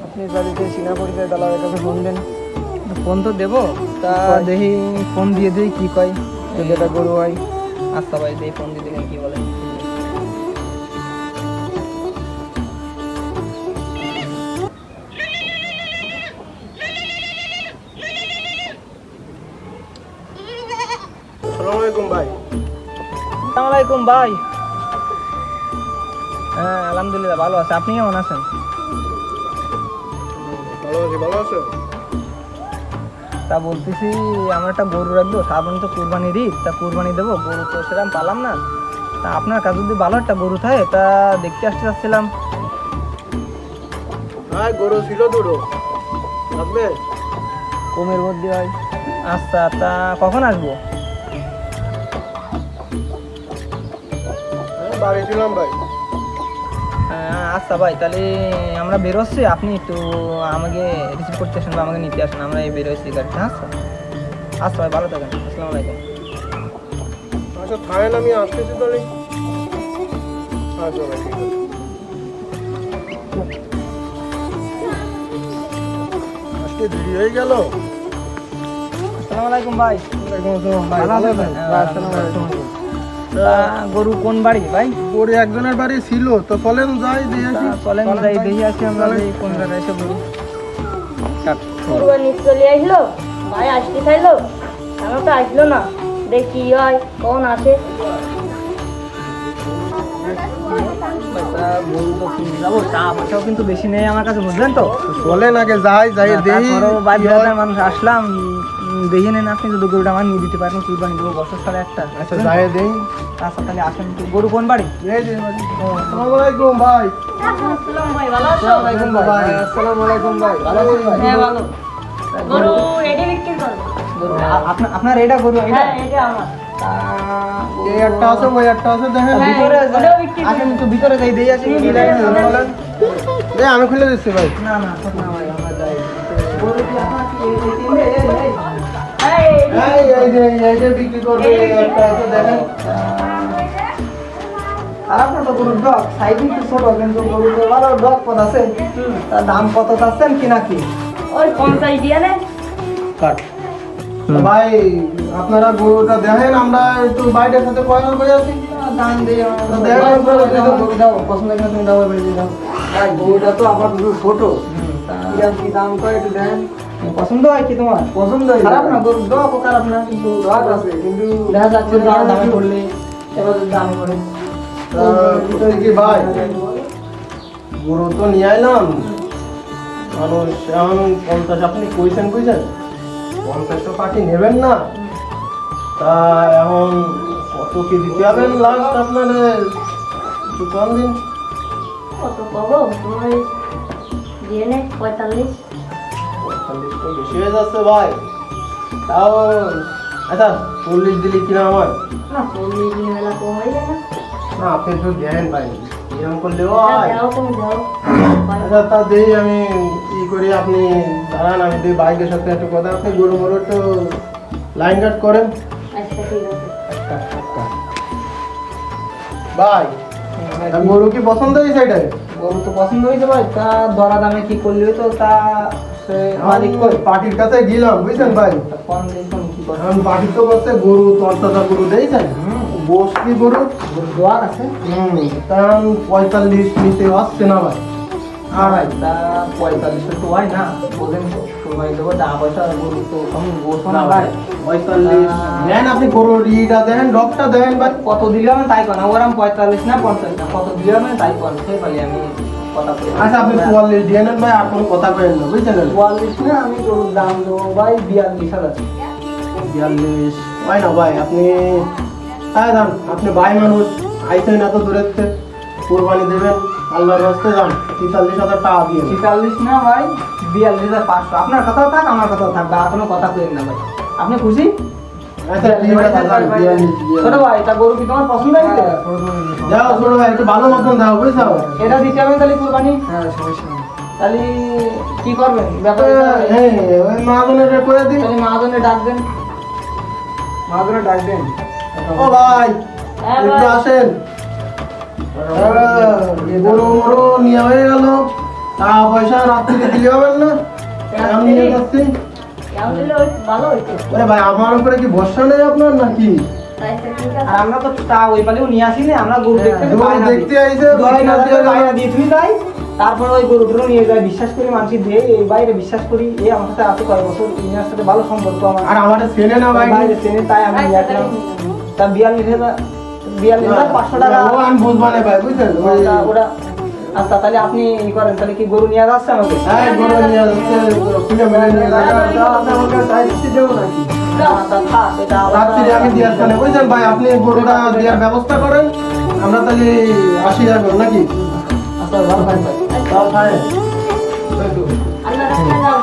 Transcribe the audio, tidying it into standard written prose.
আপনি বাড়িতে চিনা পরিচয় দালালের কাছে ফোন দেন। ফোন তো দেবো, তা দেখি ফোন দিয়ে দিই কি কয়, যদি এটা গরু হয়। আচ্ছা ভাই, দেখি ফোন দিয়ে দেখেন কি বলে। আসসালামু আলাইকুম ভাই। আসসালামু আলাইকুম ভাই। হ্যাঁ আলহামদুলিল্লাহ ভালো আছে, আপনি কেমন আছেন? ভালো আছি, ভালো আছো? তা বলতেছি আমার একটা গরু রাখবো, সাধারণ তো কুরবানির ঈদ, তা কুরবানি দেবো, গরু তো সেরকম পালাম না। তা আপনার কাছে যদি ভালো একটা গরু থাকে তা দেখতে আসতে চাচ্ছিলাম। হ্যাঁ, গরু ছিল দুটো, লাগবে? কমের মধ্যে হয়। আচ্ছা, তা কখন আসবো? হ্যাঁ, বাড়ি ছিলাম ভাই। আচ্ছা ভাই, তাহলে আমরা বেরোচ্ছি, আপনি একটু আমাকে রিসিভ করতে আসেন বা আমাকে নিতে আসেন, আমরা এই বেরোচ্ছি গাড়িতে। আচ্ছা আচ্ছা ভাই, ভালো থাকেন, আসসালামু আলাইকুম। আচ্ছা থাকেন, আমি আসতেছি তাহলে। আচ্ছা ভাই, ঠিক আছে। আজকে দেরি হয়ে গেল। আসসালামু আলাইকুম ভাই। ওয়ালাইকুম আসসালাম ভাই, ভালো ভালো আছেন? আছেন? হ্যাঁ, আসসালামু আলাইকুম। তা গরু কোন বাড়ি ভাই? গরু একজনের বাড়ি ছিল, তো চলেন যাই দিয়ে আসি। চলেন যাই দেখি আসি আমরা, চলেন। এই কোন জায়গায় এসে গরু। কুরবানি চলে আসলো, ভাই আসতে চাইলো, আমার তো আসলো না। দেখ কি হয়, কখন আসে। তা গরু তো কিনে যাবো, তা পয়সাও কিন্তু বেশি নেই আমার কাছে, বুঝলেন তো। চলেন আগে যাই যাই দেখি তারপরেও বাদ কি হয়। বিরাদার মানুষ আসলাম, দেখে নেন আপনি যদি গরুটা আমার নিয়ে দিতে পারেন, কুরবানি দেবো বছর সালে একটা। আচ্ছা যাই দেই। আচ্ছা তাহলে আসেন, গরু কোন বাড়ি? এই যে বাড়ি। আসসালামু আলাইকুম ভাই। আসসালাম ভাই, ভালো আছো? আসসালামু আলাইকুম ভাই। আসসালামু আলাইকুম ভাই, ভালো আছেন ভাই? হ্যাঁ ভালো। গরু রেডি বিক্রি করবো? গরু, আপনার এটা গরু এটা? হ্যাঁ এটা আমার। এই একটা আছে, ওই একটা আছে, দেখেন। হ্যাঁ, ভিতরে ওটাও বিক্রি করবো। আসেন একটু ভিতরে যাই দিয়ে আসি। হুম, কি ভিতরে দেখেন, চলেন। বলেন। এই আমি খুলে দিচ্ছি ভাই। না না সব না ভাই, আমরা যাই। গরু কি আপনার কি এই তিনটে? হ্যাঁ, এই যে বিক্রি করবে, এই একটা আছে, দেখেন। খারাপ না তো গরুর ডগ, সাইজ একটু ছোট, কিন্তু গরু তো ভালো ডগ পদ আছে। তার দাম কত চাচ্ছেন কি নাকি? ওই 50 দিয়ে নে। কাট। ভাই আপনারা গরুটা দেখেন, আমরা একটু বাইরের সাথে কয়জন করে আছি। দাম দিয়ে গরু দাও, পছন্দ করে তুমি দাও, বেরিয়ে দাও। ভাই গরুটা তো আমার দুটো ছোট, কিরকম কি দাম করে একটু দেন। পছন্দ হয় কি তোমার? পছন্দ খারাপ না, গরুর ডগ খারাপ না, কিন্তু রাগ আছে, কিন্তু দেখা যাচ্ছে দামে পড়লে এবার যদি দামে পড়ে। কি ভাই গরু তো নিয়ে আইলাম, মানুষ এখন 50 আপনি কইছেন 50 পাখি নেবেন না, তা এখন কত কি দিতে হবেন লাস্ট আপনার একটু কম দিন। কত পাবো তোমার? দিয়ে নে 45। 45 তো বেশি হয়ে যাচ্ছে ভাই, তাও আচ্ছা 40 দিলি কিনা আমার। না 40 দিন মেলা কম হয়ে যায় না? না আপনি একটু দেন ভাই, এরকম করলেও হ্যাঁ, হয়। দাও তুমি দাও। আচ্ছা তা দিই আমি ই করি, আপনি দাঁড়ান, আমি দিই বাইকের সাথে একটু কথা, আপনি গরু মরু একটু লাইন কাট করেন। আচ্ছা ঠিক আছে। ভাই তা গরু কি পছন্দ হয়েছে এটাই? গরু তো পছন্দ হয়েছে ভাই, তা দরা দামে কি করলে হতো, তা সে মালিক কই পার্টির কাছে গেলাম বুঝছেন ভাই, কোন দেখুন কি করে। এখন পার্টি তো করছে গরু তরতাজা গরু দিয়েছেন, গোস কি গরু, দোয়ার আছে কারণ 45 নিতে আসছে না ভাই। ভাই, তা 45 তো হয় না, বোঝেন তো সময় দেবো, টাকা পয়সা গরু তো কম বসবো না ভাই। 45 দেন, আপনি গরুর ইটা দেন, ডগটা দেন ভাই। কত দিলে আমি তাই কর, ওরাম 45 না 50 না, কত দিলে আমি তাই কর, সেই পালি আমি কথা বলি। আচ্ছা আপনি 44 দিয়ে নেন ভাই, আর কোনো কথা করেন না বুঝছেন। 44 না, আমি গরুর দাম দেবো ভাই 42,000। 42 হয় না ভাই, আপনি হ্যাঁ যান, আপনি ভাই মানুষ আইসেন এত দূরের থেকে, কোরবানি দেবেন, আল্লাহর রাস্তে যান, 43,000 টাকা দিয়ে। 43 না ভাই, 42,500। আপনার কথাও থাক, আমার কথাও থাকবে, আর কোনো কথা কইেন না ভাই। আপনি খুশি? আচ্ছা ঠিক আছে, যান, দিয়ে নিচ্ছি, দিয়ে ছোট ভাই, তা গরু কি তোমার পছন্দ হয়েছে? যাও ছোট ভাই, একটু ভালো মতন দাও বুঝছো। এটা দিতে হবে তাহলে কুরবানি? হ্যাঁ সমস্যা নেই। তাহলে কি করবেন ব্যাপারে? হ্যাঁ ওই মাগুনের করে দিন। তাহলে মহাজনে ডাক দেন, মহাজনে ডাক দেন। ও ভাই হ্যাঁ একটু ভাই। আসেন। গরু মরু নিয়ে হয়ে গেল, টাকা পয়সা রাত্রিতে দিলে হবেন না? আমি নিয়ে যাচ্ছি। এমন দিলে ভালো হইতো। ওরে ভাই আমার উপরে কি ভরসা নেই আপনার নাকি? তাই তো ঠিক আর আছে। আমরা তো তা ওই পালেও নিয়ে আসি না, আমরা গরু দেখতে গরু বায়না দিই। দেখতে আইছে, বায়না বায়না দিয়ে দিয়ে বায়না দিয়ে তুমি তাই তারপরে ওই গরুগুলো নিয়ে যায়, বিশ্বাস করি মানুষ দিয়ে এই বাইরে বিশ্বাস করি, এই আমার সাথে আছে কয়েক বছর, ইনার সাথে ভালো সম্পর্ক আমার। আর আমাদের চেনে না ভাই। বাইরে চেনে তাই আমি নিয়ে আসলাম। তা 42,500 টাকা। ও আমি বুঝবা না ভাই, বুঝছেন? ওই ওরা আচ্ছা তাহলে আপনি ই করেন, তাহলে কি গরু নিয়ে যাচ্ছে আমাকে? হ্যাঁ, গরু নিয়ে যাচ্ছে, খুলে মেরে নিয়ে যাচ্ছে। আমাকে দায়িত্ব দেবো নাকি? আচ্ছা থাক, এটা রাত্রি আমি দিয়ে আসবো না, বুঝছেন ভাই? আপনি গরুটা দেওয়ার ব্যবস্থা করেন, আমরা তাহলে আসি যাবো নাকি? আচ্ছা ভালো থাকবেন। তাও খায়। আল্লাহ রাখতে যাও।